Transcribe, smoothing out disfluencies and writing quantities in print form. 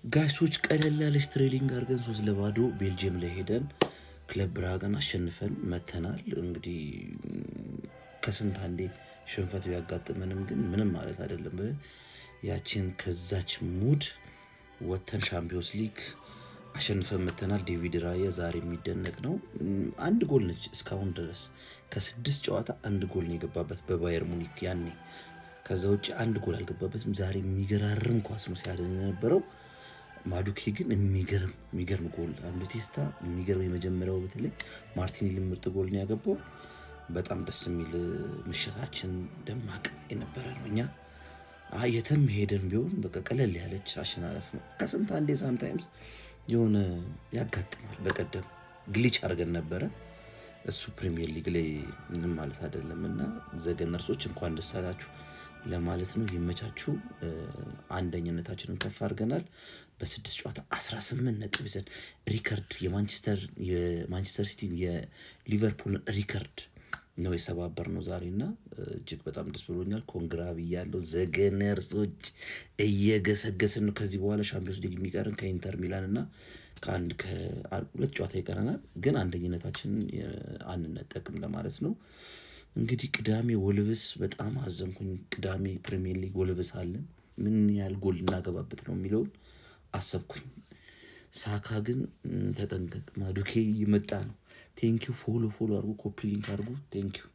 ጋይሶች ቀለል ያለች ትሬኒንግ አድርገን 3-0 ቤልጅየም ላይ ሄደን ክለብ ብራገን አሸንፈን መተናል። እንግዲህ ከስንት አንዴ ሽንፈት ቢያጋጥመንም ግን ምንም ማለት አይደለም። ያችን ከዛች ሙድ ወተን ሻምፒዮንስ ሊግ አሸንፈን መተናል። ዴቪድ ራያ ዛሬ የሚደነቅ ነው። አንድ ጎል ነች እስካሁን ድረስ ከ6 ጨዋታ አንድ ጎል ነው የገባበት በባየር ሙኒክ ያኔ። ከዛ ውጭ አንድ ጎል አልገባበትም። ዛሬ የሚገራርም ኳስ ነው ሲያድን የነበረው። ማዱኬ ግን የሚገርም ጎል አንዱ ቴስታ የሚገርም የመጀመሪያው በተለይ ማርቲኔሊ ምርጥ ጎል ነው ያገባው። በጣም ደስ የሚል ምሽታችን ደማቅ የነበረ ነው። እኛ የትም ሄደን ቢሆን በቃ ቀለል ያለች አሸናነፍ ነው። ከስንት አንዴ ሳምታይምስ የሆነ ያጋጥማል። በቀደም ግሊች አድርገን ነበረ። እሱ ፕሪሚየር ሊግ ላይ ምንም ማለት አይደለም እና ዘገነርሶች እንኳን ደስ አላችሁ ለማለት ነው። ይመቻችሁ። አንደኝነታችንን ከፍ አድርገናል። በ6 ጨዋታ 18 ነጥብ ይዘን ሪከርድ የማንቸስተር ሲቲን የሊቨርፑልን ሪከርድ ነው የሰባበር ነው ዛሬ እና እጅግ በጣም ደስ ብሎኛል። ኮንግራ ብያለሁ። ዘገነርሶች እየገሰገስን ነው። ከዚህ በኋላ ሻምፒዮንስ ሊግ የሚቀርን ከኢንተር ሚላን እና ከሁለት ጨዋታ ይቀረናል። ግን አንደኝነታችንን አንነጠቅም ለማለት ነው። እንግዲህ ቅዳሜ ወልቭስ በጣም አዘንኩኝ። ቅዳሜ ፕሪሚየር ሊግ ወልቭስ አለን። ምን ያህል ጎል እናገባበት ነው የሚለውን አሰብኩኝ። ሳካ ግን ተጠንቀቅ፣ ማዱኬ እየመጣ ነው። ቴንኪው። ፎሎ አድርጉ፣ ኮፒ ሊንክ አድርጉ። ቴንኪው